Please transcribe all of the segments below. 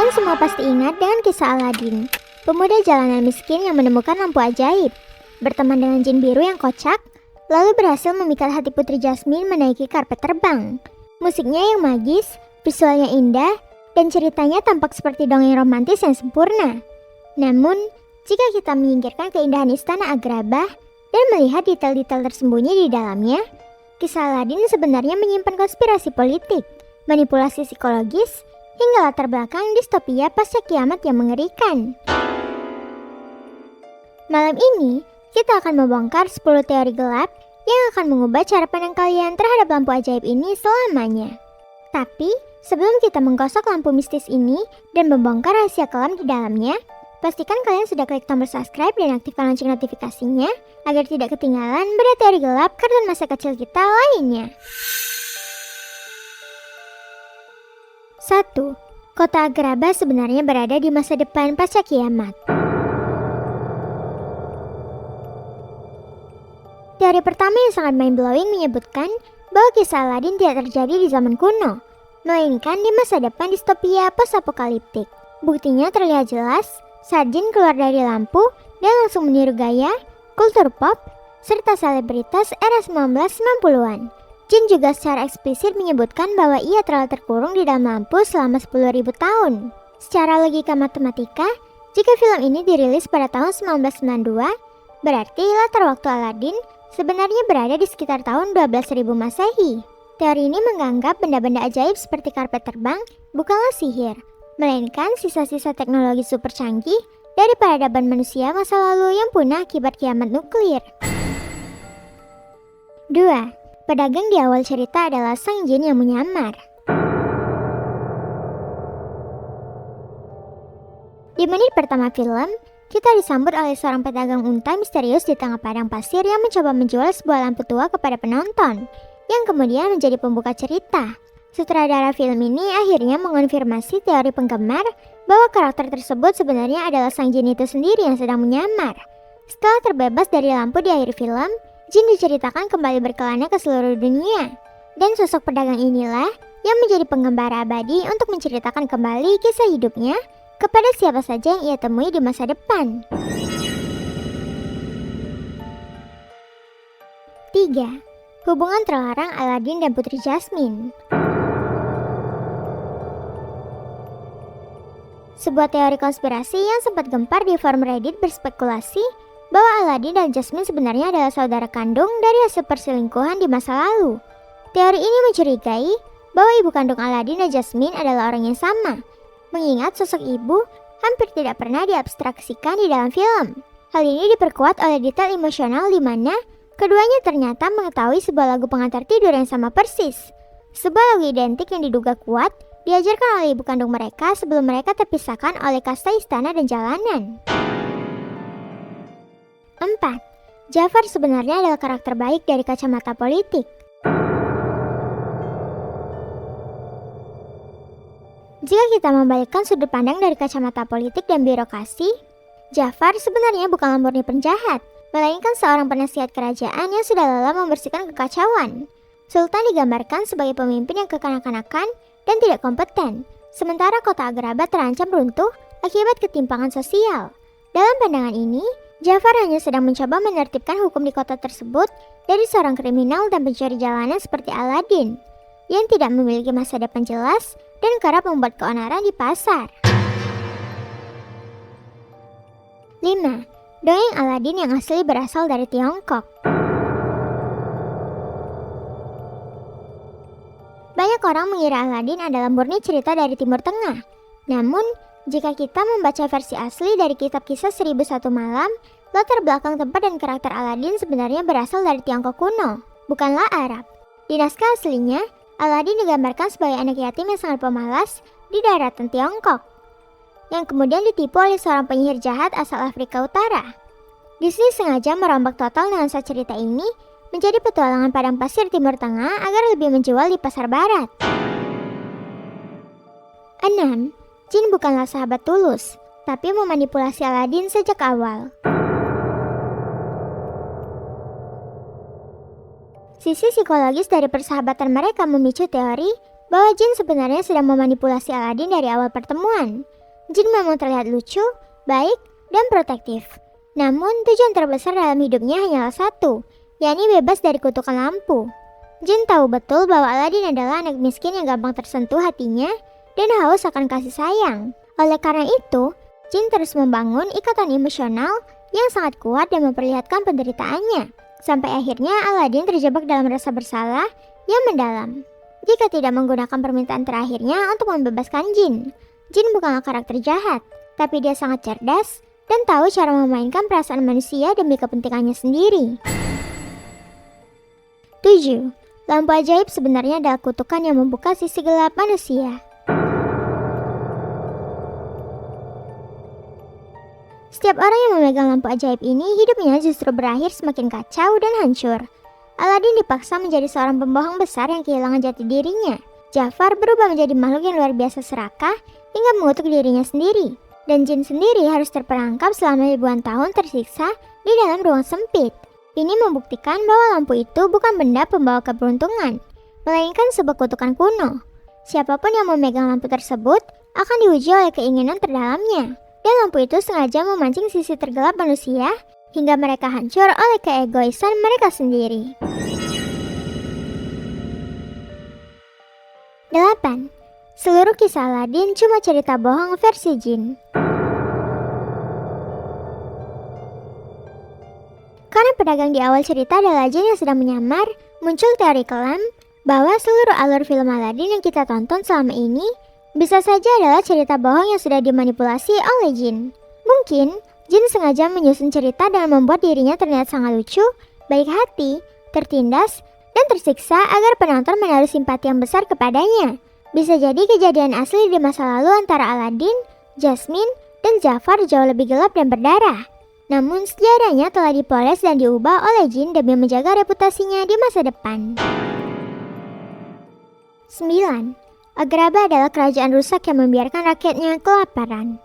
Kalian semua pasti ingat dengan kisah Aladin, pemuda jalanan miskin yang menemukan lampu ajaib, berteman dengan jin biru yang kocak, lalu berhasil memikat hati Putri Jasmine menaiki karpet terbang. Musiknya yang magis, visualnya indah, dan ceritanya tampak seperti dongeng romantis yang sempurna. Namun, jika kita menyingkirkan keindahan istana Agrabah dan melihat detail-detail tersembunyi di dalamnya, kisah Aladin sebenarnya menyimpan konspirasi politik, manipulasi psikologis, hingga latar belakang distopia pasca kiamat yang mengerikan. Malam ini, kita akan membongkar 10 teori gelap yang akan mengubah cara pandang kalian terhadap lampu ajaib ini selamanya. Tapi, sebelum kita menggosok lampu mistis ini dan membongkar rahasia kelam di dalamnya, pastikan kalian sudah klik tombol subscribe dan aktifkan lonceng notifikasinya agar tidak ketinggalan beda teori gelap kartun masa kecil kita lainnya. 1. Kota Agrabah sebenarnya berada di masa depan pasca kiamat. Teori pertama yang sangat mind-blowing menyebutkan bahwa kisah Aladin tidak terjadi di zaman kuno, melainkan di masa depan distopia post-apokaliptik. Buktinya terlihat jelas saat jin keluar dari lampu dan langsung meniru gaya, kultur pop, serta selebritas era 1990-an. Jin juga secara eksplisit menyebutkan bahwa ia telah terkurung di dalam lampu selama 10.000 tahun. Secara logika matematika, jika film ini dirilis pada tahun 1992, berarti latar waktu Aladin sebenarnya berada di sekitar tahun 12.000 Masehi. Teori ini menganggap benda-benda ajaib seperti karpet terbang bukanlah sihir, melainkan sisa-sisa teknologi super canggih dari peradaban manusia masa lalu yang punah akibat kiamat nuklir. 2. Pedagang di awal cerita adalah sang jin yang menyamar. Di menit pertama film, kita disambut oleh seorang pedagang unta misterius di tengah padang pasir yang mencoba menjual sebuah lampu tua kepada penonton, yang kemudian menjadi pembuka cerita. Sutradara film ini akhirnya mengonfirmasi teori penggemar bahwa karakter tersebut sebenarnya adalah sang jin itu sendiri yang sedang menyamar. Setelah terbebas dari lampu di akhir film, jin diceritakan kembali berkelana ke seluruh dunia, dan sosok pedagang inilah yang menjadi penggembara abadi untuk menceritakan kembali kisah hidupnya kepada siapa saja yang ia temui di masa depan. 3. Hubungan terlarang Aladin dan Putri Jasmine. Sebuah teori konspirasi yang sempat gempar di forum Reddit berspekulasi bahwa Aladin dan Jasmine sebenarnya adalah saudara kandung dari hasil perselingkuhan di masa lalu. Teori ini mencurigai bahwa ibu kandung Aladin dan Jasmine adalah orang yang sama, mengingat sosok ibu hampir tidak pernah diabstraksikan di dalam film. Hal ini diperkuat oleh detail emosional di mana keduanya ternyata mengetahui sebuah lagu pengantar tidur yang sama persis. Sebuah lagu identik yang diduga kuat diajarkan oleh ibu kandung mereka sebelum mereka terpisahkan oleh kasta istana dan jalanan. 4. Jafar sebenarnya adalah karakter baik dari kacamata politik. Jika kita membalikkan sudut pandang dari kacamata politik dan birokrasi, Jafar sebenarnya bukanlah murni penjahat, melainkan seorang penasihat kerajaan yang sudah lelah membersihkan kekacauan. Sultan digambarkan sebagai pemimpin yang kekanak-kanakan dan tidak kompeten, sementara kota Agrabah terancam runtuh akibat ketimpangan sosial. Dalam pandangan ini, Jafar hanya sedang mencoba menertibkan hukum di kota tersebut dari seorang kriminal dan pencuri jalanan seperti Aladin, yang tidak memiliki masa depan jelas dan kerap membuat keonaran di pasar. 5. Dongeng Aladin yang asli berasal dari Tiongkok. Banyak orang mengira Aladin adalah murni cerita dari Timur Tengah. Namun, jika kita membaca versi asli dari kitab kisah 1001 malam, latar belakang tempat dan karakter Aladin sebenarnya berasal dari Tiongkok kuno, bukanlah Arab. Di naskah aslinya, Aladin digambarkan sebagai anak yatim yang sangat pemalas di daratan Tiongkok, yang kemudian ditipu oleh seorang penyihir jahat asal Afrika Utara. Disney sengaja merombak total nuansa cerita ini menjadi petualangan padang pasir Timur Tengah agar lebih menjual di pasar barat. 6. Jin bukanlah sahabat tulus, tapi memanipulasi Aladin sejak awal. Sisi psikologis dari persahabatan mereka memicu teori bahwa Jin sebenarnya sedang memanipulasi Aladin dari awal pertemuan. Jin memang terlihat lucu, baik, dan protektif. Namun tujuan terbesar dalam hidupnya hanyalah satu, yakni bebas dari kutukan lampu. Jin tahu betul bahwa Aladin adalah anak miskin yang gampang tersentuh hatinya dan haus akan kasih sayang. Oleh karena itu, Jin terus membangun ikatan emosional yang sangat kuat dan memperlihatkan penderitaannya. Sampai akhirnya Aladin terjebak dalam rasa bersalah yang mendalam. Jika tidak menggunakan permintaan terakhirnya untuk membebaskan Jin, Jin bukanlah karakter jahat, tapi dia sangat cerdas dan tahu cara memainkan perasaan manusia demi kepentingannya sendiri. 7. Lampu ajaib sebenarnya adalah kutukan yang membuka sisi gelap manusia. Setiap orang yang memegang lampu ajaib ini hidupnya justru berakhir semakin kacau dan hancur. Aladin dipaksa menjadi seorang pembohong besar yang kehilangan jati dirinya. Jafar berubah menjadi makhluk yang luar biasa serakah hingga mengutuk dirinya sendiri. Dan Jin sendiri harus terperangkap selama ribuan tahun tersiksa di dalam ruang sempit. Ini membuktikan bahwa lampu itu bukan benda pembawa keberuntungan, melainkan sebuah kutukan kuno. Siapapun yang memegang lampu tersebut akan diuji oleh keinginan terdalamnya. Dan lampu itu sengaja memancing sisi tergelap manusia hingga mereka hancur oleh keegoisan mereka sendiri. 8. Seluruh kisah Aladin cuma cerita bohong versi Jin. Karena pedagang di awal cerita adalah Jin yang sedang menyamar, muncul teori kelam bahwa seluruh alur film Aladin yang kita tonton selama ini bisa saja adalah cerita bohong yang sudah dimanipulasi oleh Jin. Mungkin Jin sengaja menyusun cerita dan membuat dirinya terlihat sangat lucu, baik hati, tertindas, dan tersiksa agar penonton menaruh simpati yang besar kepadanya. Bisa jadi kejadian asli di masa lalu antara Aladin, Jasmine, dan Jafar jauh lebih gelap dan berdarah. Namun sejarahnya telah dipoles dan diubah oleh Jin demi menjaga reputasinya di masa depan. 9. Agrabah adalah kerajaan rusak yang membiarkan rakyatnya kelaparan.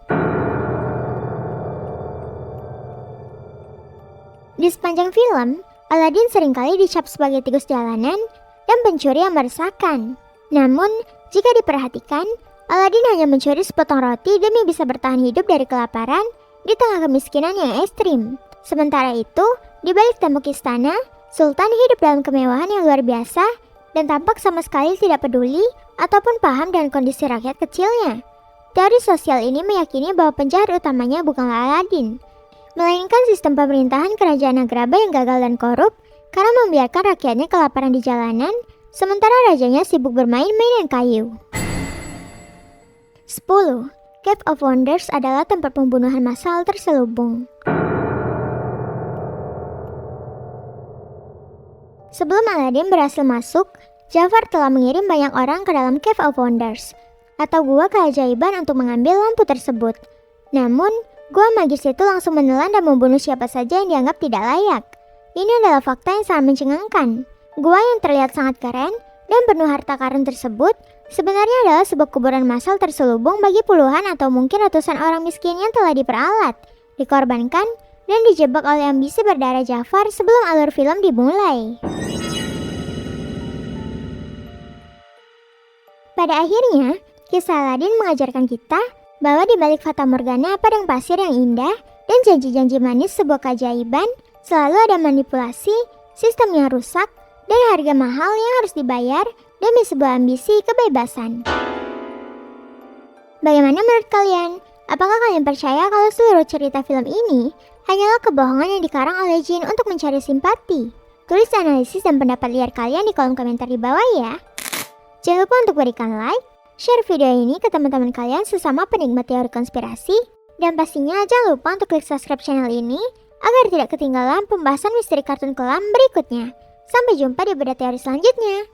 Di sepanjang film, Aladin seringkali dicap sebagai tikus jalanan dan pencuri yang meresahkan. Namun, jika diperhatikan, Aladin hanya mencuri sepotong roti demi bisa bertahan hidup dari kelaparan di tengah kemiskinan yang ekstrim. Sementara itu, di balik tembok istana, Sultan hidup dalam kemewahan yang luar biasa dan tampak sama sekali tidak peduli ataupun paham dengan kondisi rakyat kecilnya. Teori sosial ini meyakini bahwa penjahat utamanya bukanlah Aladin, melainkan sistem pemerintahan kerajaan Agrabah yang gagal dan korup karena membiarkan rakyatnya kelaparan di jalanan, sementara rajanya sibuk bermain mainan kayu. 10. Cave of Wonders adalah tempat pembunuhan massal terselubung. Sebelum Aladin berhasil masuk, Jafar telah mengirim banyak orang ke dalam Cave of Wonders, atau gua keajaiban untuk mengambil lampu tersebut. Namun, gua magis itu langsung menelan dan membunuh siapa saja yang dianggap tidak layak. Ini adalah fakta yang sangat mencengangkan. Gua yang terlihat sangat keren dan penuh harta karun tersebut sebenarnya adalah sebuah kuburan massal terselubung bagi puluhan atau mungkin ratusan orang miskin yang telah diperalat, dikorbankan, dan dijebak oleh ambisi berdarah Jafar sebelum alur film dimulai. Pada akhirnya, kisah Aladin mengajarkan kita bahwa di balik fata morgana padang pasir yang indah dan janji-janji manis sebuah keajaiban, selalu ada manipulasi, sistem yang rusak, dan harga mahal yang harus dibayar demi sebuah ambisi kebebasan. Bagaimana menurut kalian? Apakah kalian percaya kalau seluruh cerita film ini hanyalah kebohongan yang dikarang oleh Jin untuk mencari simpati? Tulis analisis dan pendapat liar kalian di kolom komentar di bawah ya. Jangan lupa untuk berikan like, share video ini ke teman-teman kalian sesama penikmat teori konspirasi, dan pastinya jangan lupa untuk klik subscribe channel ini agar tidak ketinggalan pembahasan misteri kartun kelam berikutnya. Sampai jumpa di bedah teori selanjutnya.